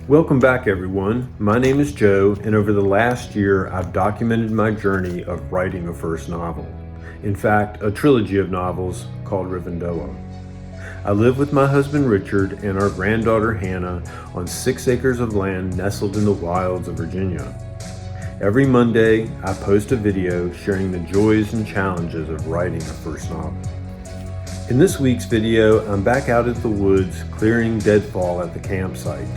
Welcome back, everyone. My name is Joe, and over the last year, I've documented my journey of writing a first novel. In fact, a trilogy of novels called Rivendoah. I live with my husband Richard and our granddaughter Hannah on 6 acres of land nestled in the wilds of Virginia. Every Monday, I post a video sharing the joys and challenges of writing a first novel. In this week's video, I'm back out at the woods clearing deadfall at the campsite.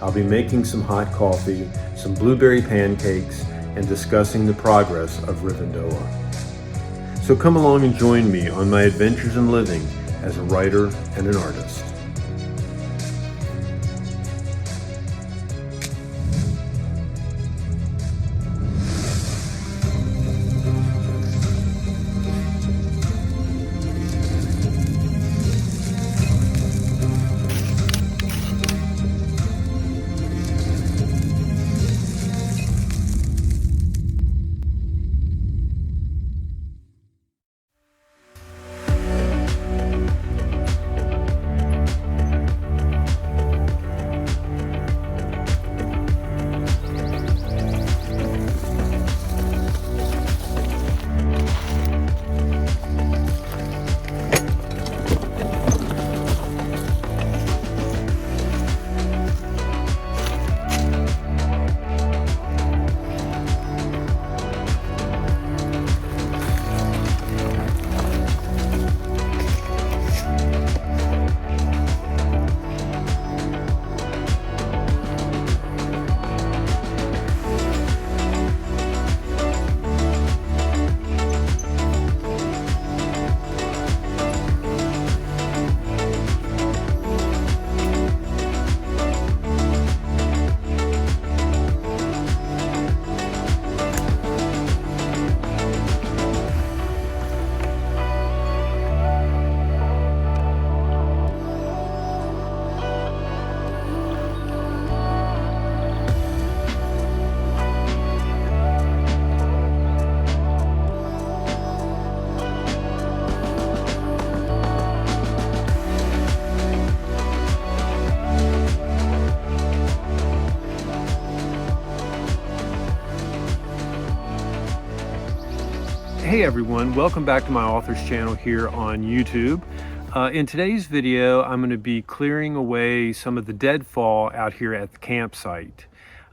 I'll be making some hot coffee, some blueberry pancakes, and discussing the progress of Rivendoah. So come along and join me on my adventures in living as a writer and an artist. Hey everyone, welcome back to my author's channel here on YouTube. In today's video, I'm going to be clearing away some of the deadfall out here at the campsite.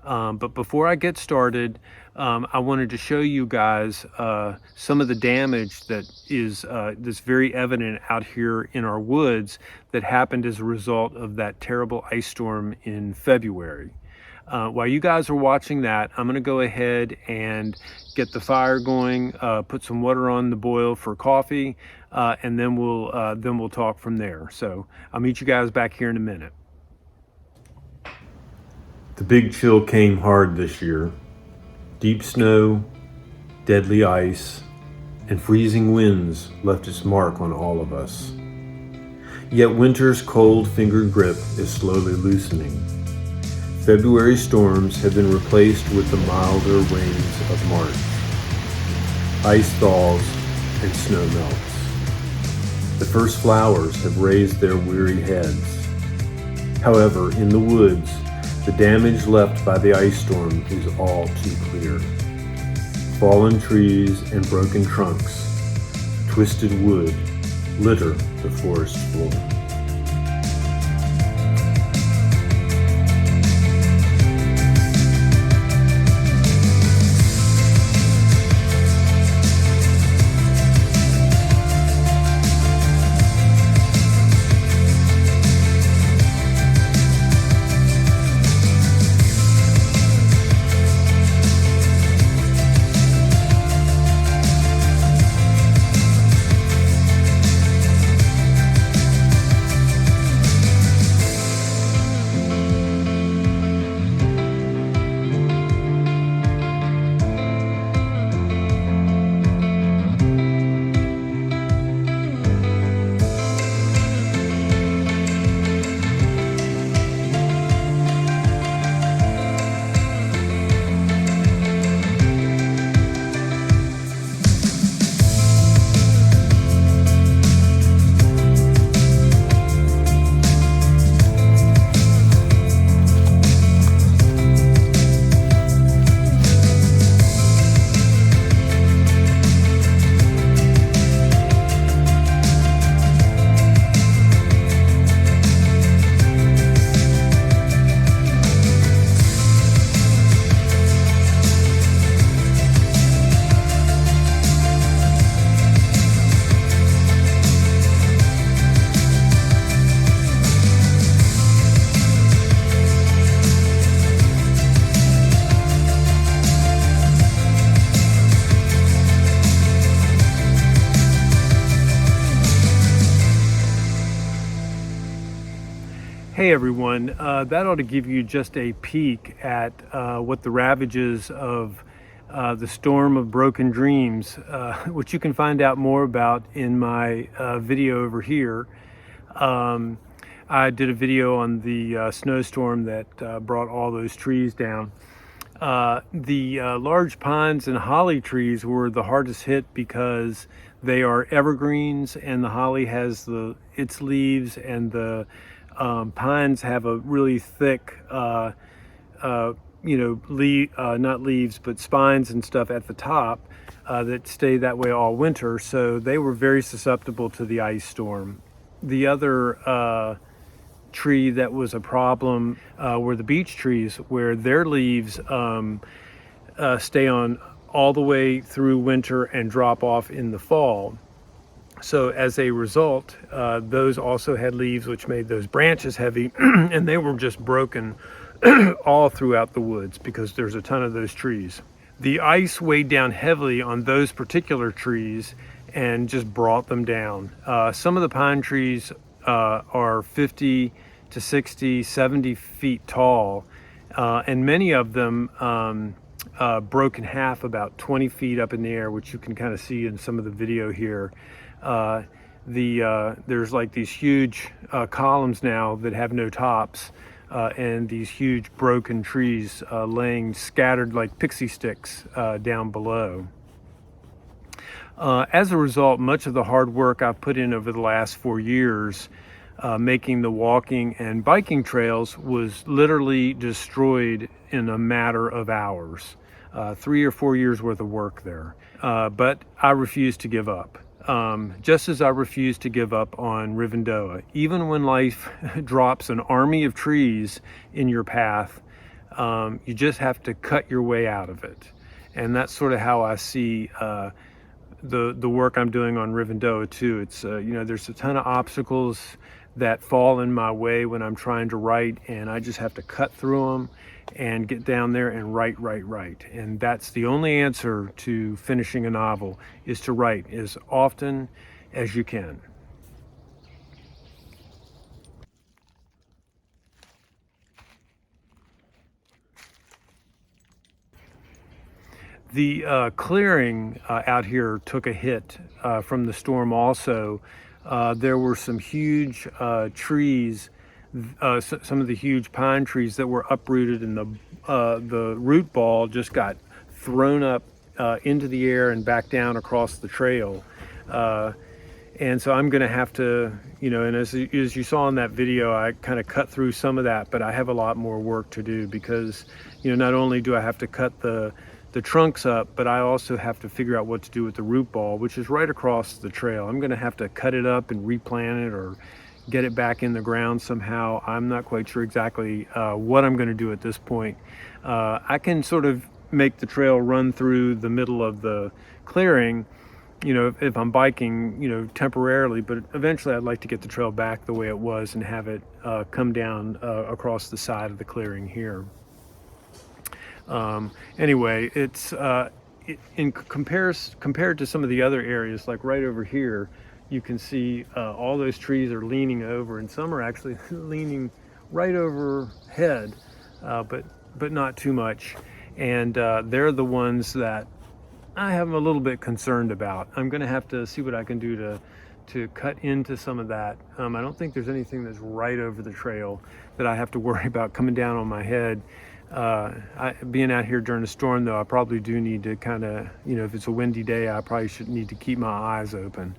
But before I get started, I wanted to show you guys some of the damage that is that's very evident out here in our woods that happened as a result of that terrible ice storm in February. While you guys are watching that, I'm going to go ahead and get the fire going, put some water on the boil for coffee, and then we'll talk from there. So I'll meet you guys back here in a minute. The big chill came hard this year. Deep snow, deadly ice, and freezing winds left its mark on all of us. Yet winter's cold fingered grip is slowly loosening. February storms have been replaced with the milder rains of March. Ice thaws and snow melts. The first flowers have raised their weary heads. However, in the woods, the damage left by the ice storm is all too clear. Fallen trees and broken trunks, twisted wood, litter the forest floor. Hey everyone, that ought to give you just a peek at what the ravages of the storm of broken dreams, which you can find out more about in my video over here. Um, I did a video on the snowstorm that brought all those trees down. The large pines and holly trees were the hardest hit because they are evergreens, and the holly has its leaves, and the pines have a really thick, uh, not leaves, but spines and stuff at the top that stay that way all winter. So they were very susceptible to the ice storm. The other tree that was a problem were the beech trees, where their leaves stay on all the way through winter and drop off in the fall. So as a result, those also had leaves, which made those branches heavy, and they were just broken all throughout the woods because there's a ton of those trees. The ice weighed down heavily on those particular trees and just brought them down. Some of the pine trees are 50 to 60, 70 feet tall, and many of them broke in half about 20 feet up in the air, which you can kind of see in some of the video here. There's like these huge columns now that have no tops, and these huge broken trees laying scattered like pixie sticks down below. As a result, much of the hard work I've put in over the last 4 years making the walking and biking trails was literally destroyed in a matter of hours. 3 or 4 years worth of work there. But I refuse to give up. Just as I refuse to give up on Rivendoah. Even when life drops an army of trees in your path, you just have to cut your way out of it. And that's sort of how I see the work I'm doing on Rivendoah too. It's there's a ton of obstacles that fall in my way when I'm trying to write, and I just have to cut through them and get down there and write. And that's the only answer to finishing a novel, is to write as often as you can. The clearing out here took a hit from the storm also. There were some huge trees, some of the huge pine trees that were uprooted, and the root ball just got thrown up into the air and back down across the trail. And so I'm going to have to, and as you saw in that video, I kind of cut through some of that, but I have a lot more work to do because, not only do I have to cut the trunks up, but I also have to figure out what to do with the root ball, which is right across the trail. I'm going to have to cut it up and replant it or get it back in the ground somehow. I'm not quite sure exactly what I'm going to do at this point. I can sort of make the trail run through the middle of the clearing, if I'm biking, temporarily, but eventually I'd like to get the trail back the way it was and have it come down across the side of the clearing here. Anyway, it's compared to some of the other areas, like right over here, you can see all those trees are leaning over, and some are actually leaning right overhead, but not too much. And they're the ones that I am a little bit concerned about. I'm going to have to see what I can do to cut into some of that. I don't think there's anything that's right over the trail that I have to worry about coming down on my head. Being out here during a storm, though, I probably do need to kind of, if it's a windy day, I probably should need to keep my eyes open.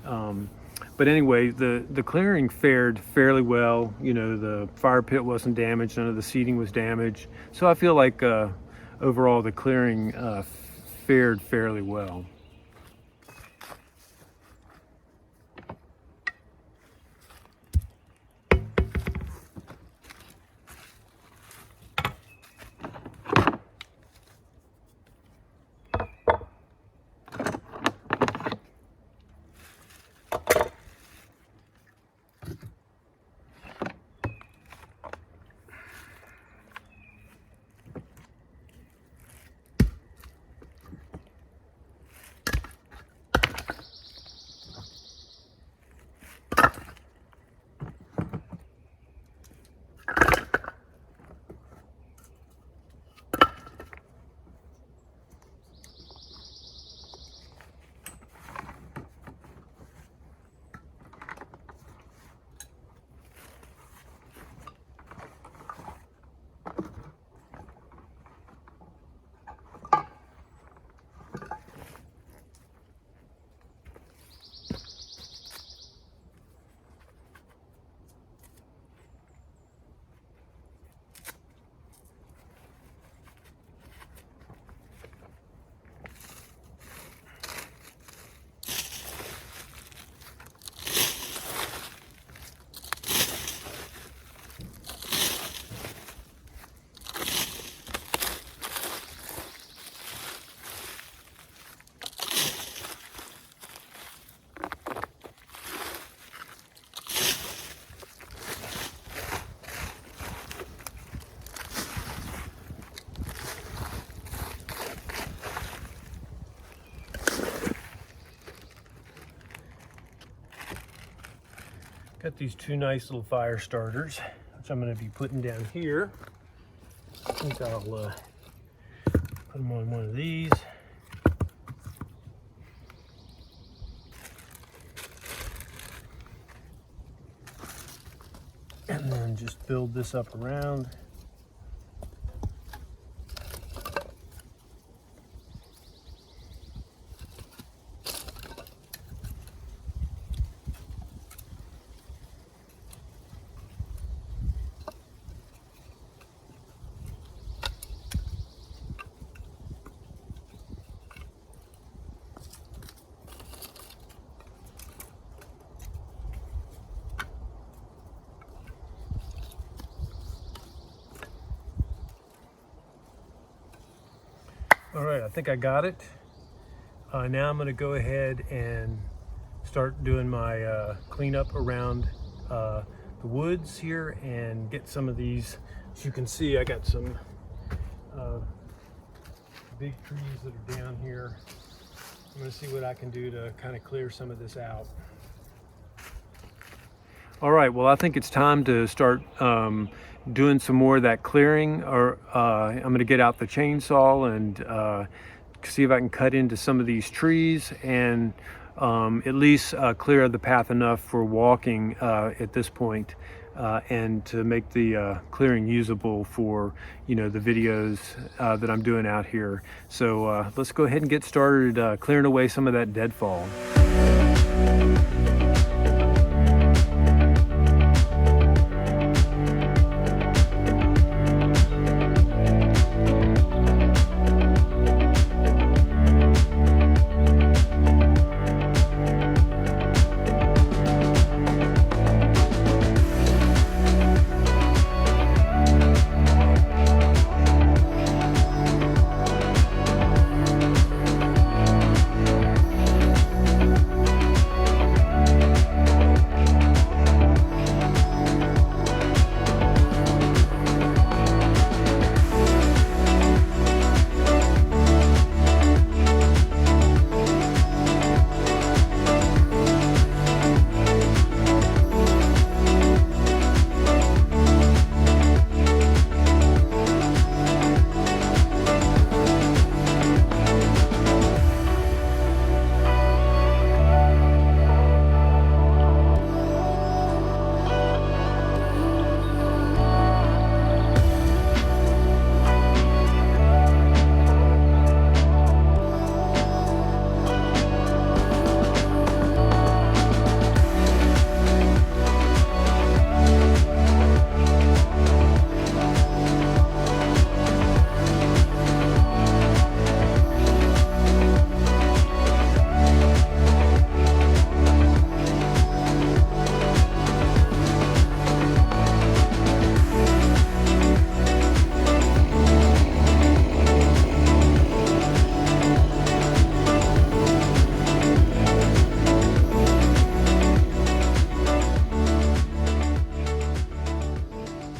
But anyway, the clearing fared fairly well. The fire pit wasn't damaged, none of the seating was damaged. So I feel like overall the clearing fared fairly well. Got these two nice little fire starters, which I'm going to be putting down here. I think I'll put them on one of these. And then just build this up around. All right, I think I got it. Now I'm going to go ahead and start doing my cleanup around the woods here and get some of these. As you can see, I got some big trees that are down here. I'm going to see what I can do to kind of clear some of this out. All right, well, I think it's time to start doing some more of that clearing. Or I'm going to get out the chainsaw and see if I can cut into some of these trees and at least clear the path enough for walking at this point, and to make the clearing usable for, you know, the videos that I'm doing out here. So let's go ahead and get started clearing away some of that deadfall.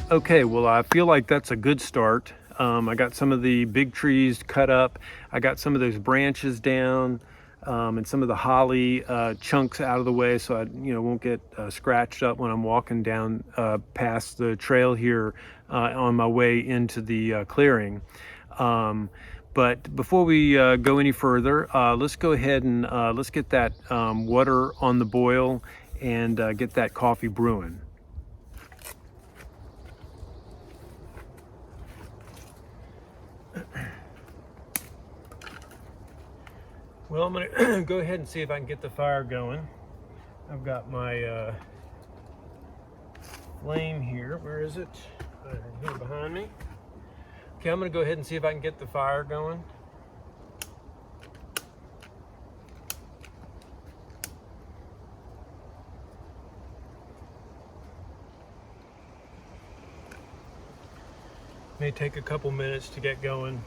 Okay, well, I feel like that's a good start. I got some of the big trees cut up. I got some of those branches down, and some of the holly chunks out of the way, so I, you know, won't get scratched up when I'm walking down past the trail here on my way into the clearing. But before we go any further, let's go ahead and let's get that water on the boil and get that coffee brewing. Well, I'm going to go ahead and see if I can get the fire going. I've got my flame here. Where is it? Right here behind me. Okay, I'm going to go ahead and see if I can get the fire going. May take a couple minutes to get going.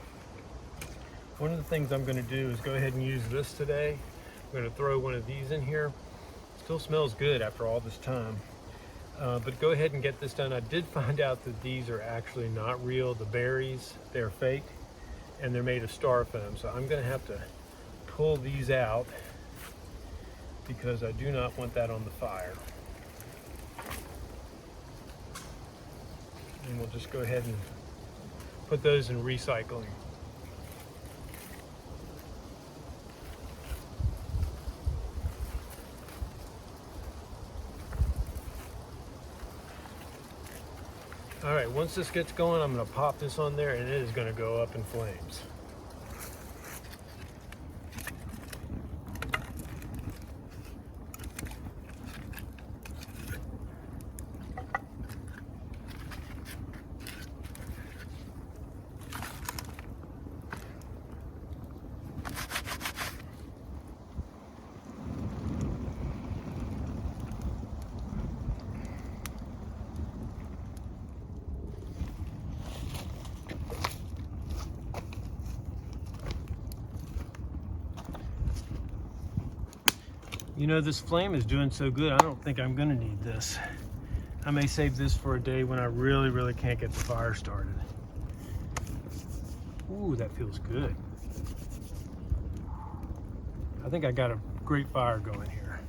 One of the things I'm going to do is go ahead and use this today. I'm going to throw one of these in here. Still smells good after all this time. But go ahead and get this done. I did find out that these are actually not real. The berries, they're fake, and they're made of styrofoam. So I'm going to have to pull these out because I do not want that on the fire. just go ahead and put those in recycling. All right, once this gets going, I'm gonna pop this on there and it is gonna go up in flames. You know, this flame is doing so good, I don't think I'm gonna need this. I may save this for a day when I really can't get the fire started. Ooh, that feels good. I think I got a great fire going here.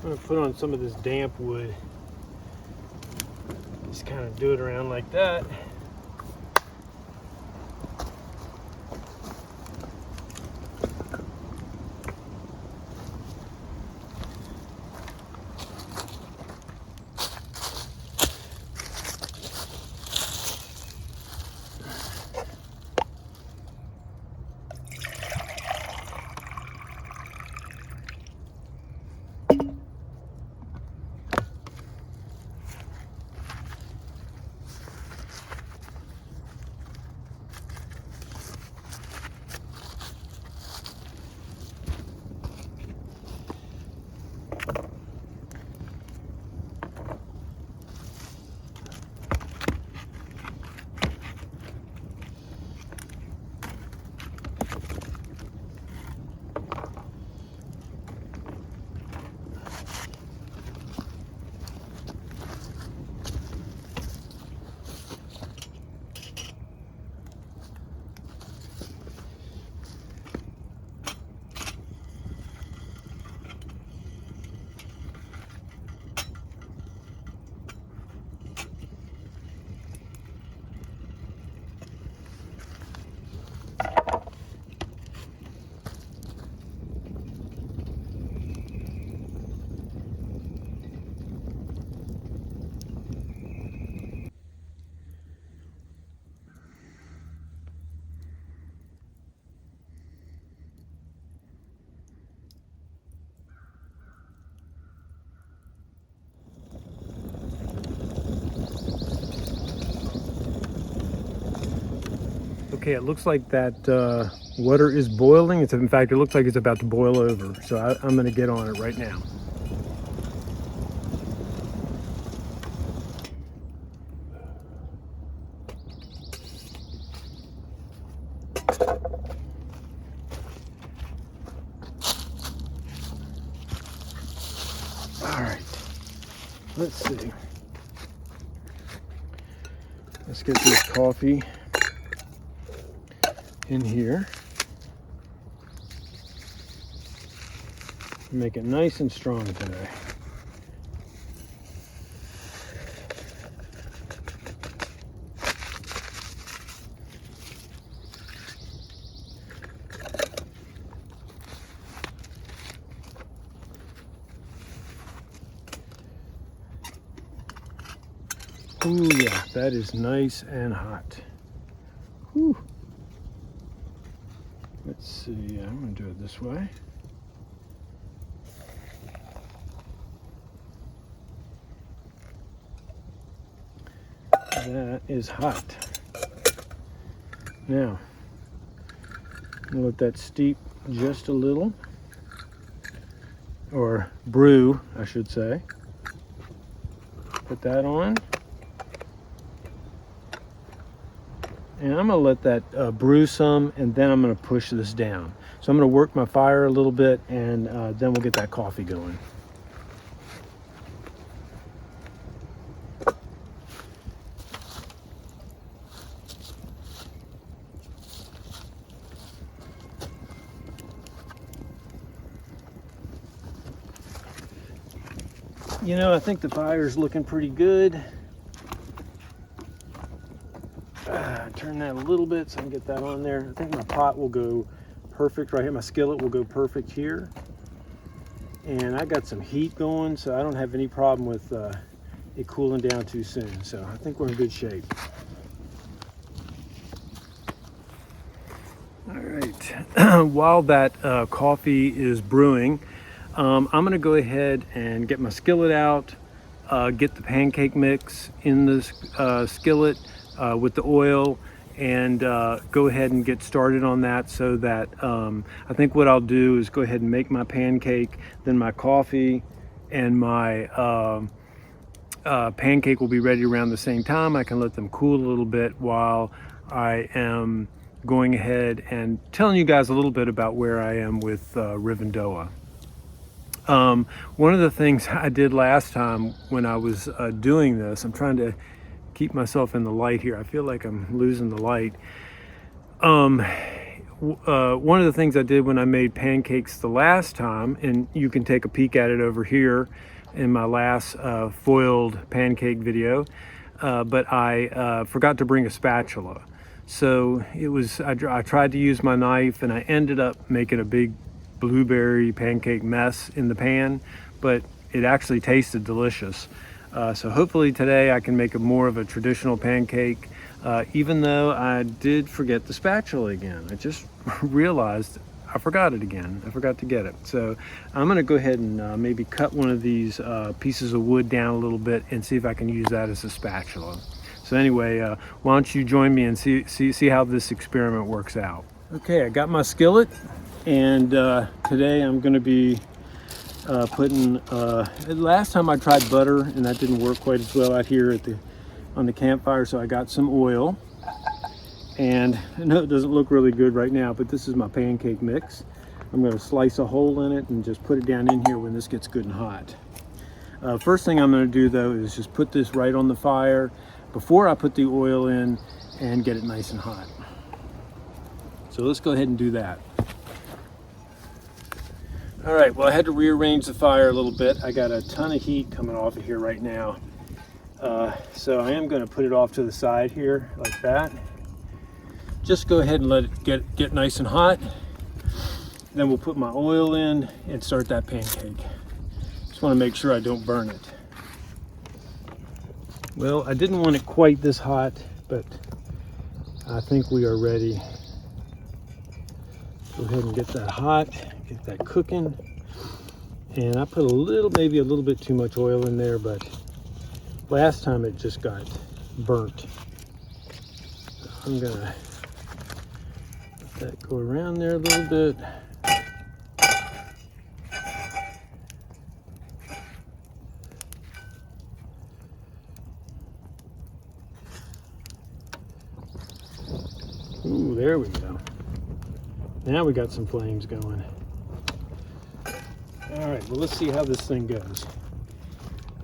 I'm gonna put on some of this damp wood. Just kind of do it around like that. Okay, it looks like that water is boiling. In fact, it looks like it's about to boil over. So I'm going to get on it right now. All right, let's see. Let's get this coffee in here. Make it nice and strong today. Ooh, yeah, that is nice and hot. Whew. Let's see, I'm going to do it this way. That is hot. Now, I'm going to let that steep just a little, or brew, I should say. Put that on. And I'm going to let that brew some, and then I'm going to push this down. So I'm going to work my fire a little bit, and then we'll get that coffee going. You know, I think the fire's looking pretty good. Turn that a little bit so I can get that on there. I think my pot will go perfect right here. My skillet will go perfect here. And I got some heat going, so I don't have any problem with it cooling down too soon. So I think we're in good shape. All right, while that coffee is brewing, I'm gonna go ahead and get my skillet out, get the pancake mix in the skillet with the oil, and go ahead and get started on that, so that I think what I'll do is go ahead and make my pancake, then my coffee and my pancake will be ready around the same time. I can let them cool a little bit while I am going ahead and telling you guys a little bit about where I am with Rivendoah. One of the things I did last time when I was doing this, I'm trying to keep myself in the light here. I feel like I'm losing the light. One of the things I did when I made pancakes the last time, and you can take a peek at it over here in my last foiled pancake video, but I forgot to bring a spatula. So I tried to use my knife, and I ended up making a big blueberry pancake mess in the pan, but it actually tasted delicious. So hopefully today I can make more of a traditional pancake, even though I did forget the spatula again. I just realized I forgot it again. I forgot to get it. So I'm gonna go ahead and maybe cut one of these pieces of wood down a little bit and see if I can use that as a spatula. So anyway, why don't you join me and see how this experiment works out. Okay, I got my skillet, and today I'm gonna be putting, last time I tried butter and that didn't work quite as well out here on the campfire, so I got some oil. And I know it doesn't look really good right now, but this is my pancake mix. I'm gonna slice a hole in it and just put it down in here when this gets good and hot. First thing I'm gonna do though is just put this right on the fire before I put the oil in and get it nice and hot. So let's go ahead and do that. All right, well, I had to rearrange the fire a little bit. I got a ton of heat coming off of here right now. So I am gonna put it off to the side here like that. Just go ahead and let it get nice and hot. Then we'll put my oil in and start that pancake. Just wanna make sure I don't burn it. Well, I didn't want it quite this hot, but I think we are ready. Go ahead and get that hot, get that cooking. And I put maybe a little bit too much oil in there, but last time it just got burnt. So I'm gonna let that go around there a little bit. Ooh, there we go. Now we got some flames going. All right, well, let's see how this thing goes.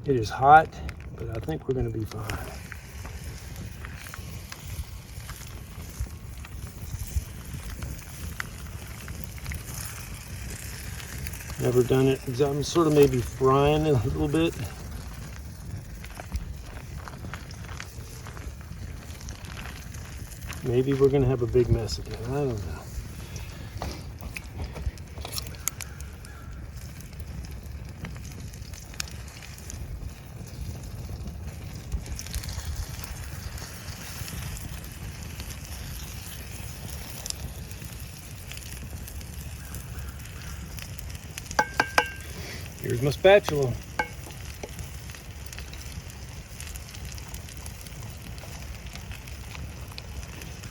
It is hot, but I think we're gonna be fine. Never done it. I'm sort of maybe frying it a little bit. Maybe we're gonna have a big mess again. I don't know. Here's my spatula.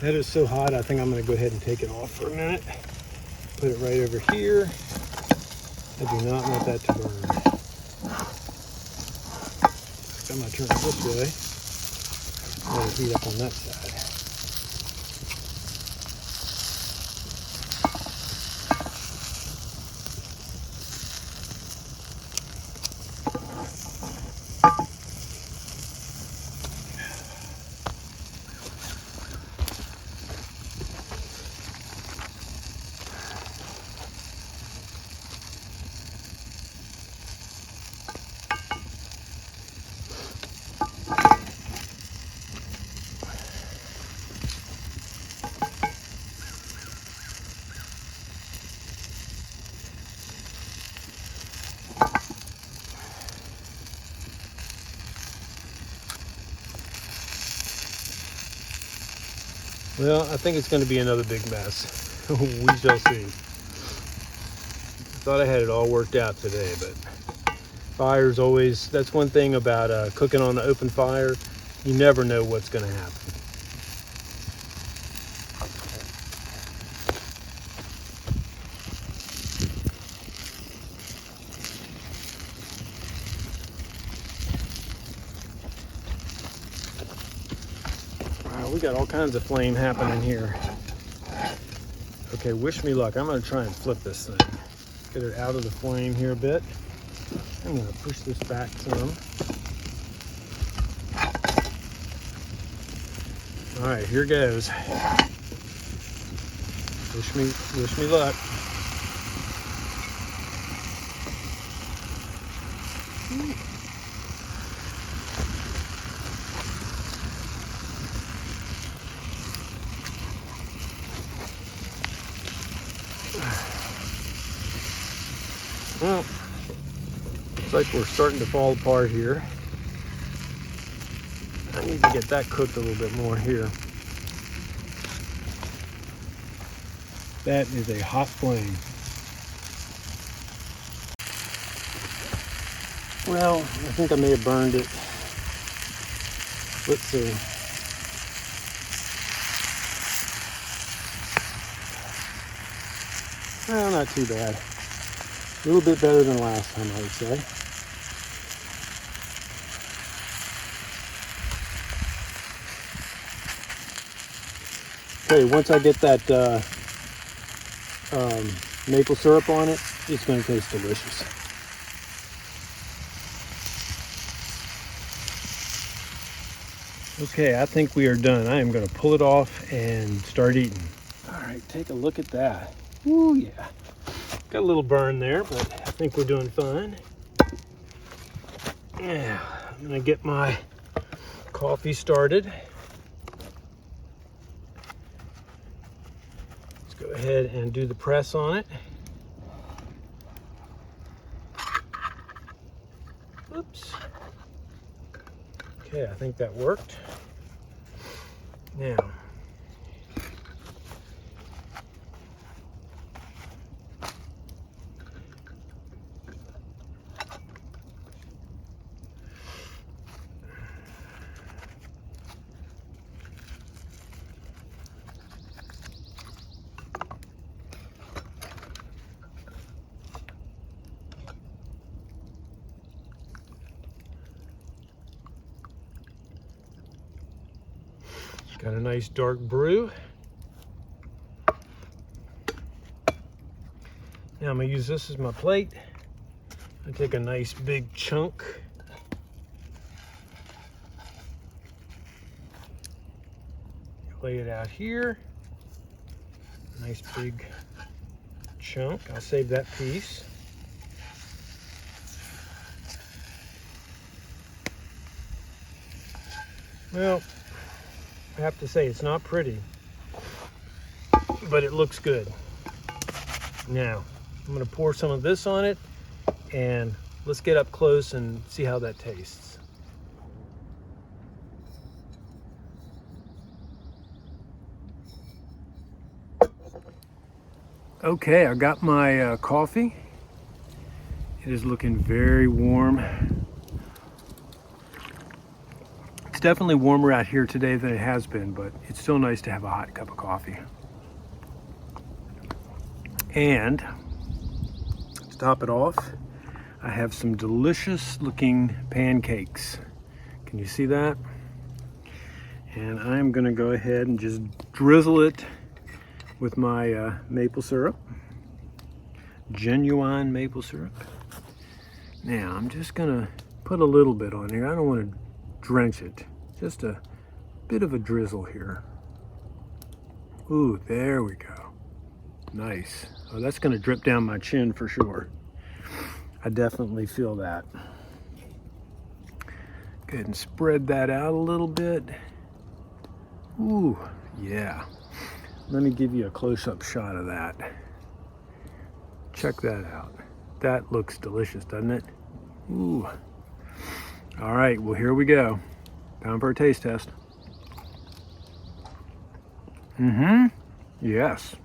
That is so hot, I think I'm gonna go ahead and take it off for a minute. Put it right over here. I do not want that to burn. I'm gonna turn it this way. Let it heat up on that side. Well, I think it's going to be another big mess. We shall see. Thought I had it all worked out today, but fire's always, that's one thing about cooking on the open fire. You never know what's going to happen. Wow, we got all kinds of flame happening here. Okay, wish me luck. I'm going to try and flip this thing. Get it out of the flame here a bit. I'm going to push this back some. All right, here goes. Wish me luck. Well, looks like we're starting to fall apart here. I need to get that cooked a little bit more here. That is a hot flame. Well, I think I may have burned it. Let's see. Well, not too bad. A little bit better than last time, I would say. Okay, once I get that maple syrup on it, it's going to taste delicious. Okay, I think we are done. I am going to pull it off and start eating. All right, take a look at that. Ooh, yeah. Got a little burn there, but I think we're doing fine. Yeah, I'm going to get my coffee started. Let's go ahead and do the press on it. Oops. Okay, I think that worked. Now, got a nice dark brew. Now I'm gonna use this as my plate. I take a nice big chunk. Lay it out here. Nice big chunk. I'll save that piece. Well, I have to say it's not pretty, but it looks good. Now, I'm going to pour some of this on it, and let's get up close and see how that tastes. Okay, I got my coffee. It is looking very warm. It's definitely warmer out here today than it has been, but it's still nice to have a hot cup of coffee. And to top it off, I have some delicious looking pancakes. Can you see that? And I'm gonna go ahead and just drizzle it with my maple syrup, genuine maple syrup. Now I'm just gonna put a little bit on here. I don't want to drench it, just a bit of a drizzle here. Ooh, there we go. Nice. Oh, that's gonna drip down my chin for sure. I definitely feel that. Go ahead and spread that out a little bit. Ooh, yeah. Let me give you a close-up shot of that. Check that out. That looks delicious, doesn't it? Ooh. All right, well, here we go. Time for a taste test. Yes.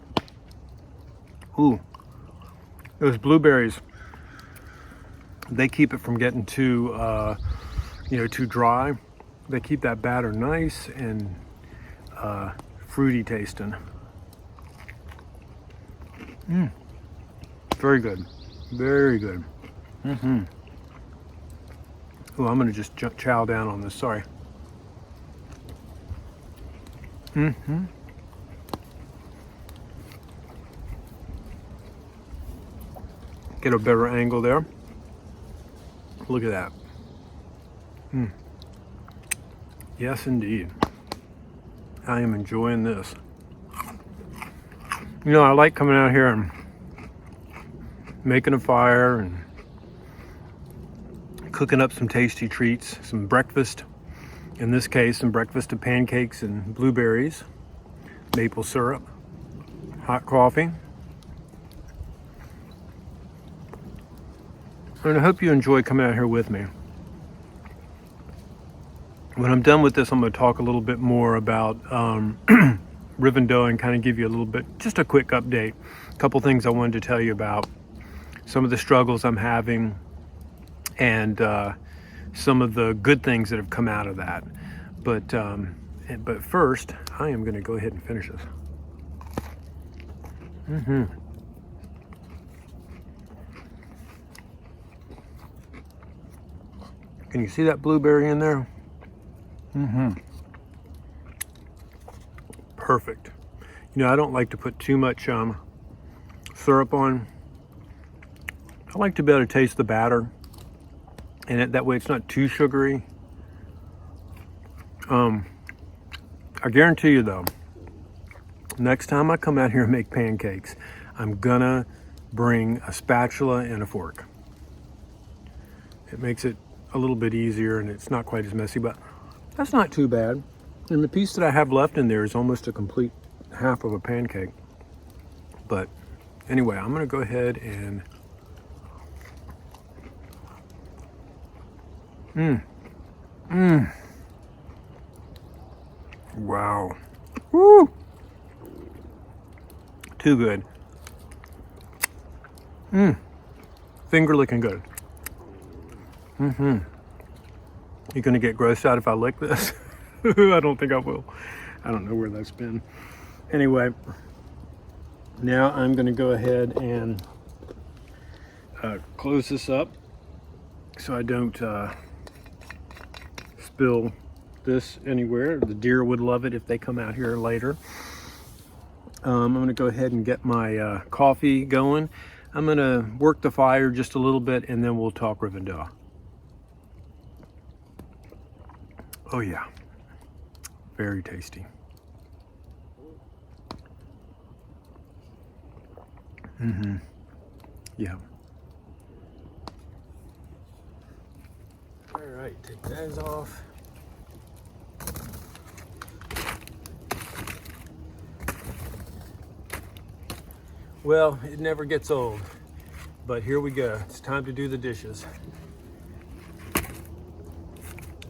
Ooh, those blueberries, they keep it from getting too, too dry. They keep that batter nice and fruity tasting. Very good. Very good. Oh, I'm gonna just chow down on this, sorry. Get a better angle there. Look at that. Yes, indeed. I am enjoying this. You know, I like coming out here and making a fire and cooking up some tasty treats, some breakfast. In this case, some breakfast of pancakes and blueberries, maple syrup, hot coffee. And I hope you enjoy coming out here with me. When I'm done with this, I'm going to talk a little bit more about Rivendoah and kind of give you a little bit, just a quick update. A couple things I wanted to tell you about. Some of the struggles I'm having and some of the good things that have come out of that. But first, I am going to go ahead and finish this. Can you see that blueberry in there? Perfect. You know, I don't like to put too much syrup on. I like to be able to taste the batter, and that way it's not too sugary. I guarantee you though, next time I come out here and make pancakes, I'm gonna bring a spatula and a fork. It makes it a little bit easier and it's not quite as messy, but that's not too bad. And the piece that I have left in there is almost a complete half of a pancake. But anyway, I'm gonna go ahead and wow. Woo! Too good. Finger licking good. You gonna get grossed out if I lick this? I don't think I will. I don't know where that's been. Anyway, now I'm gonna go ahead and close this up so I don't spill this anywhere. The deer would love it if they come out here later. I'm gonna go ahead and get my coffee going. I'm gonna work the fire just a little bit and then we'll talk Rivendoah. Oh yeah, very tasty. Yeah. All right, take those off. Well, it never gets old, but here we go. It's time to do the dishes.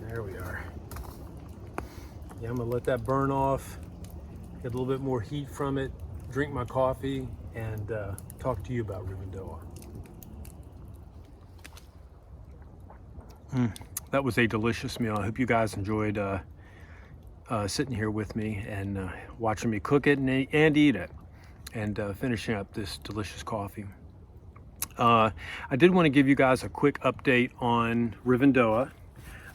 There we are. Yeah, I'm gonna let that burn off, get a little bit more heat from it, drink my coffee, and talk to you about Rivendoah. That was a delicious meal. I hope you guys enjoyed sitting here with me and watching me cook it and eat it, and finishing up this delicious coffee. I did want to give you guys a quick update on Rivendoah.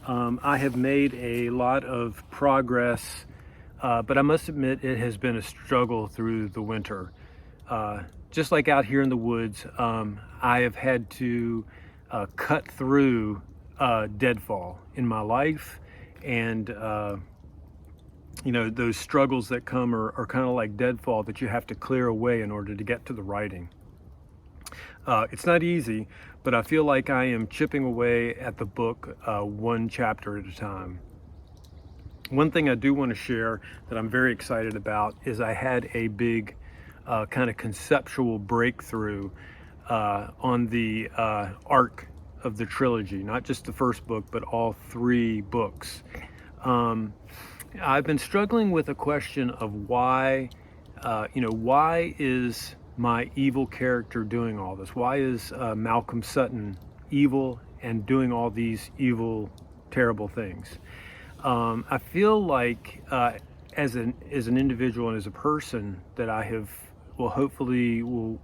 I have made a lot of progress, but I must admit it has been a struggle through the winter. Just like out here in the woods, I have had to cut through deadfall in my life, and you know, those struggles that come are kind of like deadfall that you have to clear away in order to get to the writing. It's not easy, but I feel like I am chipping away at the book one chapter at a time. One thing I do want to share that I'm very excited about is I had a big kind of conceptual breakthrough on the arc of the trilogy, not just the first book, but all three books. I've been struggling with a question of why, why is my evil character doing all this? Why is Malcolm Sutton evil and doing all these evil, terrible things? I feel like as an individual and as a person that I have, well, hopefully will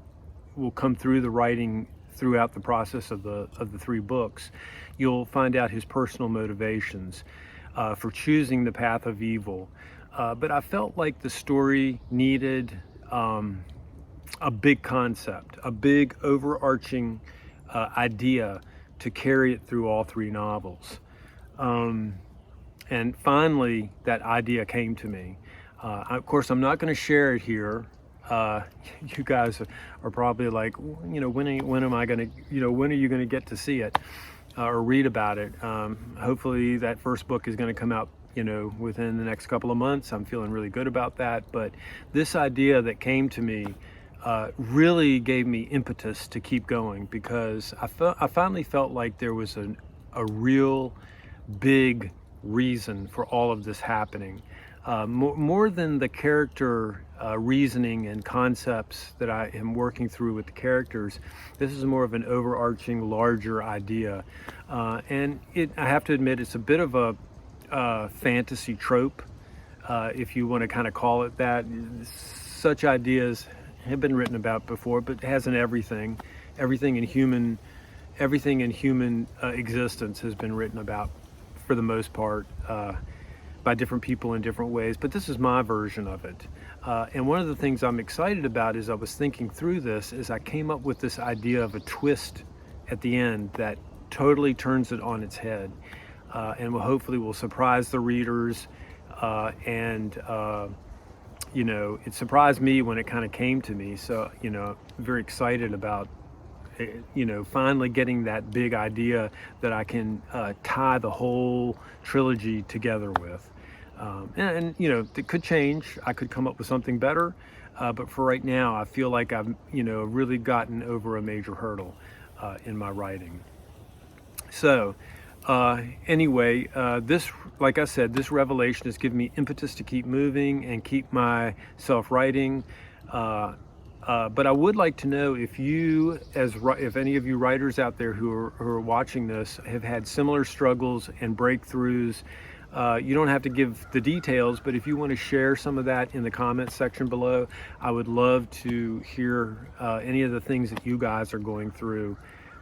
come through the writing throughout the process of the three books. You'll find out his personal motivations for choosing the path of evil. But I felt like the story needed a big concept, a big overarching idea to carry it through all three novels. And finally, that idea came to me. Of course, I'm not going to share it here. You guys are probably like, when am I going to, when are you going to get to see it or read about it? Hopefully that first book is going to come out, within the next couple of months. I'm feeling really good about that. But this idea that came to me really gave me impetus to keep going, because I finally felt like there was a real big reason for all of this happening. More than the character reasoning and concepts that I am working through with the characters, this is more of an overarching, larger idea. And I have to admit, it's a bit of a fantasy trope, if you want to kind of call it that. Such ideas have been written about before, but it hasn't everything. Everything in human existence has been written about, for the most part, by different people in different ways, but this is my version of it. And one of the things I'm excited about, as I was thinking through this, is I came up with this idea of a twist at the end that totally turns it on its head, and hopefully will surprise the readers. It surprised me when it kind of came to me, so very excited about finally getting that big idea that I can tie the whole trilogy together with. It could change. I could come up with something better, but for right now, I feel like I've really gotten over a major hurdle in my writing. So anyway, this, like I said, this revelation has given me impetus to keep moving and keep myself writing. But I would like to know if if any of you writers out there who are watching this have had similar struggles and breakthroughs. You don't have to give the details, but if you want to share some of that in the comments section below, I would love to hear any of the things that you guys are going through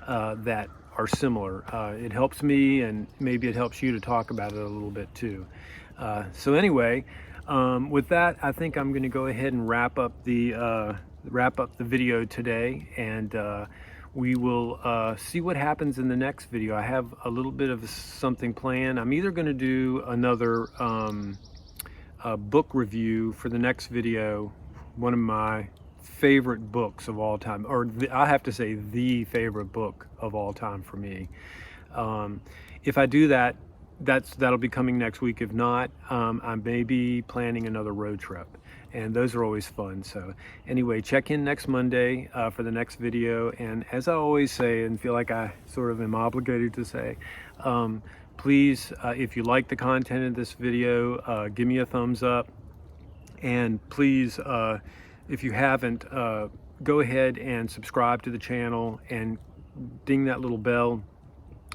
that are similar. It helps me, and maybe it helps you to talk about it a little bit too. So anyway, with that, I think I'm going to go ahead and wrap up the video today, and we will see what happens in the next video. I have a little bit of something planned. I'm either going to do another book review for the next video, one of my favorite books of all time, or I have to say the favorite book of all time for me. If I do that, that'll be coming next week. If not, I may be planning another road trip, and those are always fun. So anyway, check in next Monday for the next video. And as I always say, and feel like I sort of am obligated to say, please, if you like the content of this video, give me a thumbs up. And please, if you haven't, go ahead and subscribe to the channel and ding that little bell.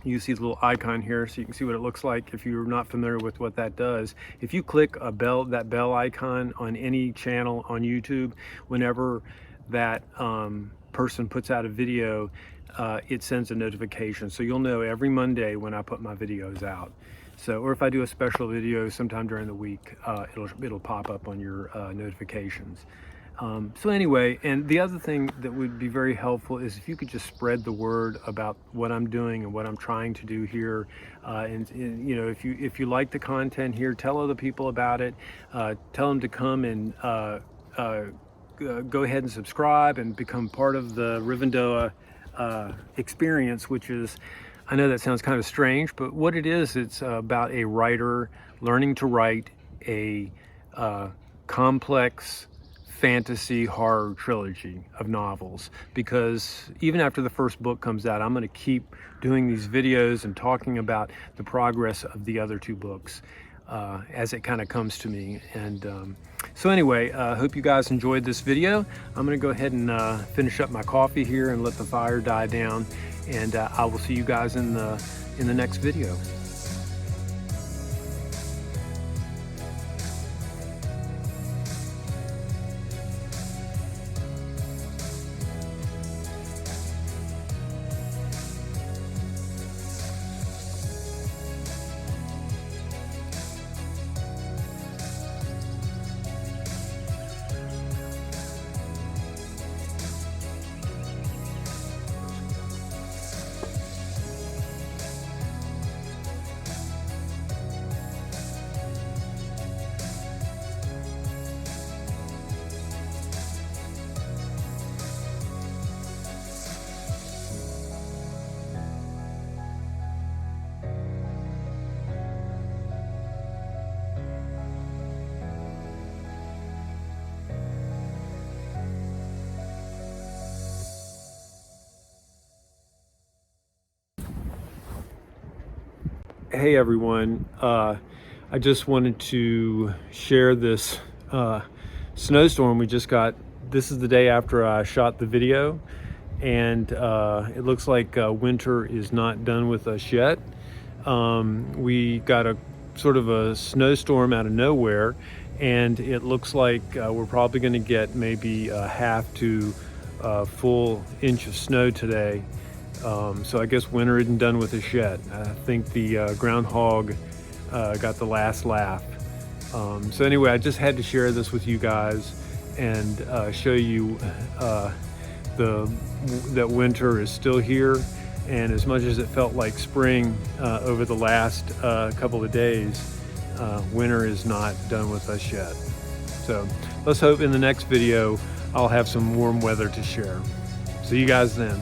You see the little icon here, so you can see what it looks like if you're not familiar with what that does. If you click that bell icon on any channel on YouTube, whenever that person puts out a video, it sends a notification. So you'll know every Monday when I put my videos out. So, or if I do a special video sometime during the week, it'll pop up on your notifications. So anyway, and the other thing that would be very helpful is if you could just spread the word about what I'm doing and what I'm trying to do here. And if you like the content here, tell other people about it. Tell them to come and go ahead and subscribe and become part of the Rivendoah experience, which is, I know that sounds kind of strange, but what it is, it's about a writer learning to write a complex fantasy horror trilogy of novels, because even after the first book comes out, I'm going to keep doing these videos and talking about the progress of the other two books. as it kind of comes to me. And so anyway, hope you guys enjoyed this video. I'm gonna go ahead and finish up my coffee here and let the fire die down, and I will see you guys in the next video. Hey everyone, I just wanted to share this snowstorm we just got. This is the day after I shot the video, and it looks like winter is not done with us yet. We got a sort of a snowstorm out of nowhere, and it looks like we're probably going to get maybe a half to full inch of snow today. So I guess winter isn't done with us yet. I think the groundhog got the last laugh. So anyway, I just had to share this with you guys and show you that winter is still here. And as much as it felt like spring over the last couple of days, winter is not done with us yet. So let's hope in the next video I'll have some warm weather to share. See you guys then.